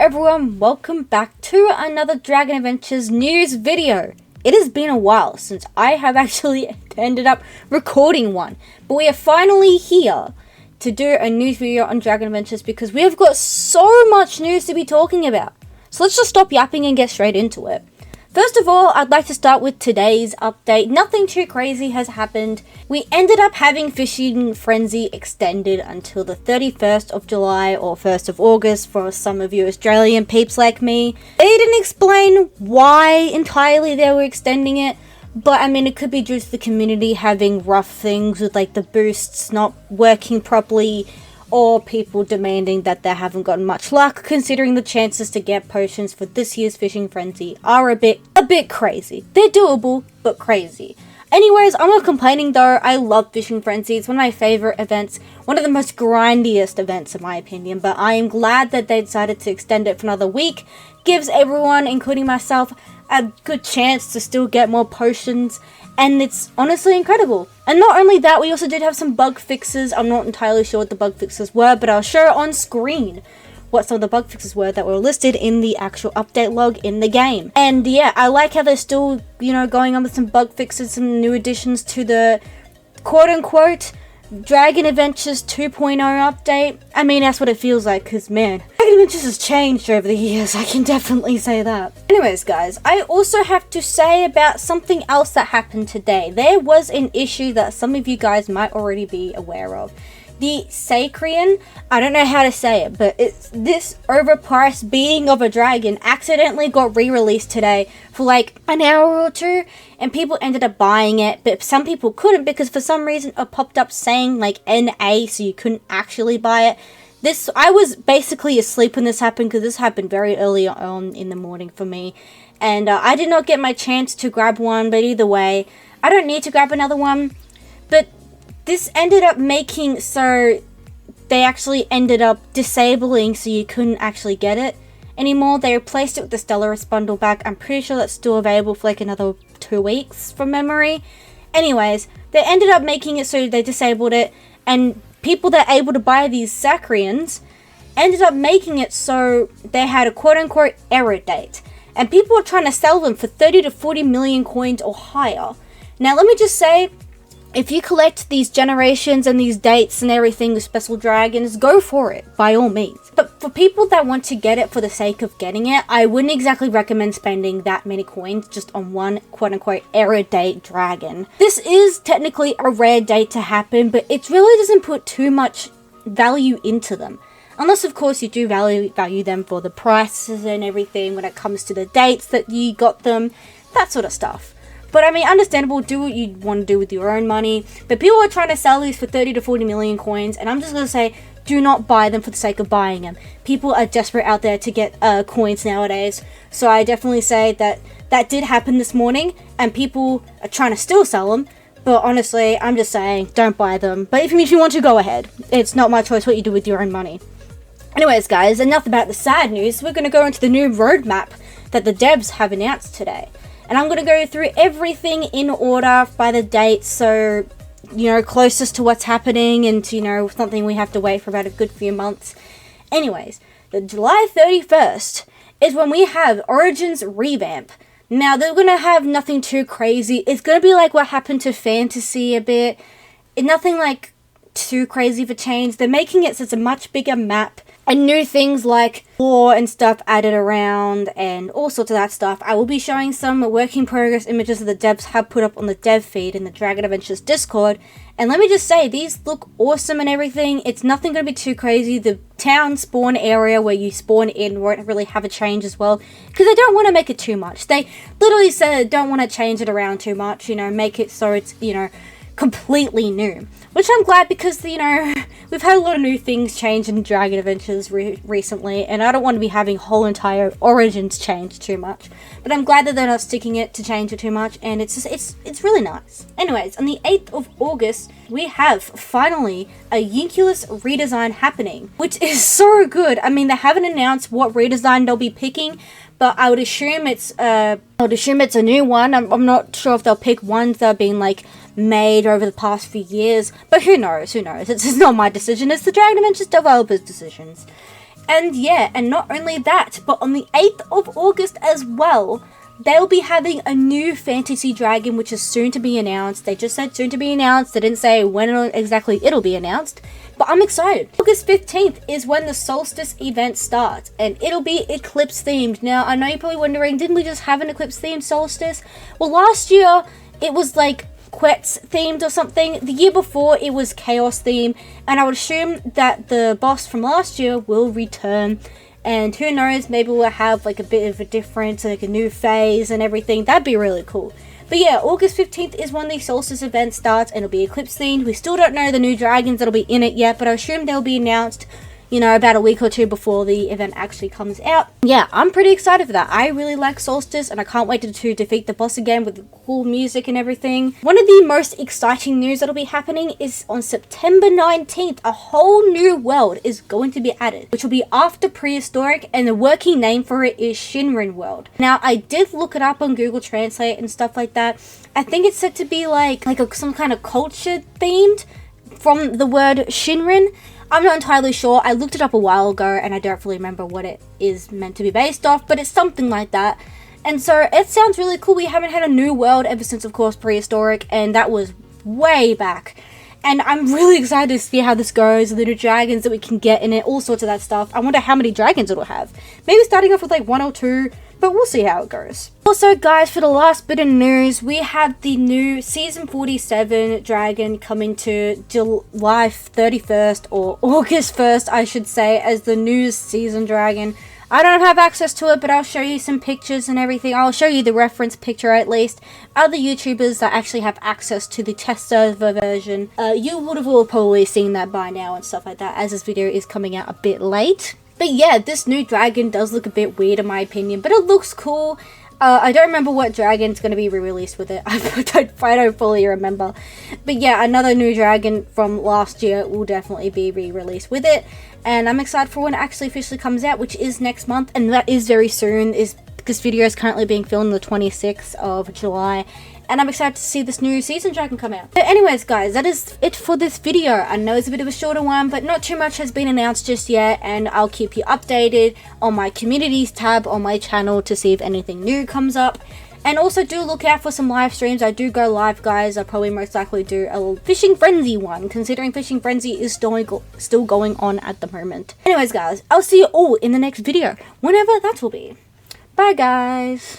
everyone, welcome back to another Dragon Adventures news video. It has been a while since I have actually ended up recording one, but we are finally here to do a news video on Dragon Adventures because we have got so much news to be talking about. So let's just stop yapping and get straight into it. First of all, I'd like to start with today's update. Nothing too crazy has happened. We ended up having Fishing Frenzy extended until the 31st of July or 1st of August for some of you Australian peeps like me. They didn't explain why entirely they were extending it, but I mean, it could be due to the community having rough things with like the boosts not working properly, or people demanding that they haven't gotten much luck, considering the chances to get potions for this year's Fishing Frenzy are a bit crazy. They're doable, but crazy. Anyways, I'm not complaining though. I love Fishing Frenzy. It's one of my favorite events, one of the most grindiest events in my opinion, but I am glad that they decided to extend it for another week. Gives everyone, including myself, a good chance to still get more potions, and it's honestly incredible. And not only that, we also did have some bug fixes. I'm not entirely sure what the bug fixes were, but I'll show on screen what some of the bug fixes were that were listed in the actual update log in the game. And yeah, I like how they're still, going on with some bug fixes, some new additions to the quote-unquote Dragon Adventures 2.0 update. I mean, that's what it feels like, because man, Dragon Adventures has changed over the years, I can definitely say that. Anyways guys, I also have to say about something else that happened today. There was an issue that some of you guys might already be aware of. The Sacrian, I don't know how to say it, but it's this overpriced being of a dragon accidentally got re-released today for like an hour or two, and people ended up buying it, but some people couldn't because for some reason it popped up saying like NA, so you couldn't actually buy it. I was basically asleep when this happened because this happened very early on in the morning for me, and I did not get my chance to grab one, but either way, I don't need to grab another one. But this ended up making so they actually ended up disabling so you couldn't actually get it anymore. They replaced it with the Stellaris bundle back. I'm pretty sure that's still available for like another 2 weeks from memory. Anyways, they ended up making it so they disabled it, and people that are able to buy these Sacrians ended up making it so they had a quote-unquote error date, and people were trying to sell them for 30 to 40 million coins or higher. Now let me just say, if you collect these generations and these dates and everything with special dragons, go for it, by all means. But for people that want to get it for the sake of getting it, I wouldn't exactly recommend spending that many coins just on one quote-unquote error date dragon. This is technically a rare date to happen, but it really doesn't put too much value into them. Unless, of course, you do value them for the prices and everything when it comes to the dates that you got them, that sort of stuff. But I mean, understandable, do what you want to do with your own money. But people are trying to sell these for 30 to 40 million coins, and I'm just going to say, do not buy them for the sake of buying them. People are desperate out there to get coins nowadays. So I definitely say that did happen this morning, and people are trying to still sell them. But honestly, I'm just saying, don't buy them. But if you want to, go ahead. It's not my choice what you do with your own money. Anyways, guys, enough about the sad news. We're going to go into the new roadmap that the devs have announced today. And I'm going to go through everything in order by the date, so, closest to what's happening and to, something we have to wait for about a good few months. Anyways, the July 31st is when we have Origins revamp. Now, they're going to have nothing too crazy. It's going to be like what happened to Fantasy a bit. Nothing like too crazy of a change. They're making it so it's a much bigger map, and new things like lore and stuff added around and all sorts of that stuff. I will be showing some work in progress images that the devs have put up on the dev feed in the Dragon Adventures Discord. And let me just say, these look awesome and everything. It's nothing going to be too crazy. The town spawn area where you spawn in won't really have a change as well, because they don't want to make it too much. They literally said they don't want to change it around too much, make it so it's, completely new, which I'm glad, because we've had a lot of new things change in Dragon Adventures recently, and I don't want to be having whole entire Origins change too much, but I'm glad that they're not sticking it to change it too much, and it's really nice. Anyways, on the 8th of August we have finally a Yunculus redesign happening, which is so good. I mean, they haven't announced what redesign they'll be picking, but I would assume it's a new one. I'm not sure if they'll pick ones that have been like made over the past few years, but who knows? It's not my decision. It's the Dragon Adventures developers' decisions. And yeah, and not only that, but on the 8th of August as well, they'll be having a new fantasy dragon, which is soon to be announced. They just said soon to be announced. They didn't say when exactly it'll be announced, but I'm excited. August 15th is when the Solstice Event starts, and it'll be eclipse themed. Now, I know you're probably wondering, didn't we just have an eclipse themed solstice? Well, last year it was like Quetz themed or something. The year before it was chaos themed, and I would assume that the boss from last year will return. And who knows, maybe we'll have like a bit of a difference, like a new phase and everything. That'd be really cool. But yeah, August 15th is when the Solstice Event starts, and it'll be eclipse themed. We still don't know the new dragons that'll be in it yet, but I assume they'll be announced, you know, about a week or two before the event actually comes out. Yeah, I'm pretty excited for that. I really like Solstice, and I can't wait to defeat the boss again with the cool music and everything. One of the most exciting news that'll be happening is on September 19th, a whole new world is going to be added, which will be after Prehistoric, and the working name for it is Shinrin World. Now, I did look it up on Google Translate and stuff like that. I think it's said to be like some kind of culture themed from the word Shinrin. I'm not entirely sure. I looked it up a while ago and I don't really remember what it is meant to be based off, but it's something like that. And so it sounds really cool. We haven't had a new world ever since, of course, Prehistoric, and that was way back. And I'm really excited to see how this goes, the new dragons that we can get in it, all sorts of that stuff. I wonder how many dragons it'll have. Maybe starting off with like 1 or 2, but we'll see how it goes. Also, guys, for the last bit of news, we have the new Season 47 dragon coming to July 31st, or August 1st, I should say, as the new season dragon. I don't have access to it, but I'll show you some pictures and everything. I'll show you the reference picture at least. Other YouTubers that actually have access to the test server version, you would have all probably seen that by now and stuff like that, as this video is coming out a bit late. But yeah, this new dragon does look a bit weird in my opinion, but it looks cool. I don't remember what dragon's going to be re-released with it. I don't fully remember. But yeah, another new dragon from last year will definitely be re-released with it. And I'm excited for when it actually officially comes out, which is next month. And that is very soon. This video is currently being filmed on the 26th of July. And I'm excited to see this new season dragon come out. But anyways, guys, that is it for this video. I know it's a bit of a shorter one, but not too much has been announced just yet. And I'll keep you updated on my communities tab on my channel to see if anything new comes up. And also do look out for some live streams. I do go live, guys. I'll probably most likely do a Fishing Frenzy one, considering Fishing Frenzy is still going on at the moment. Anyways, guys, I'll see you all in the next video, whenever that will be. Bye, guys.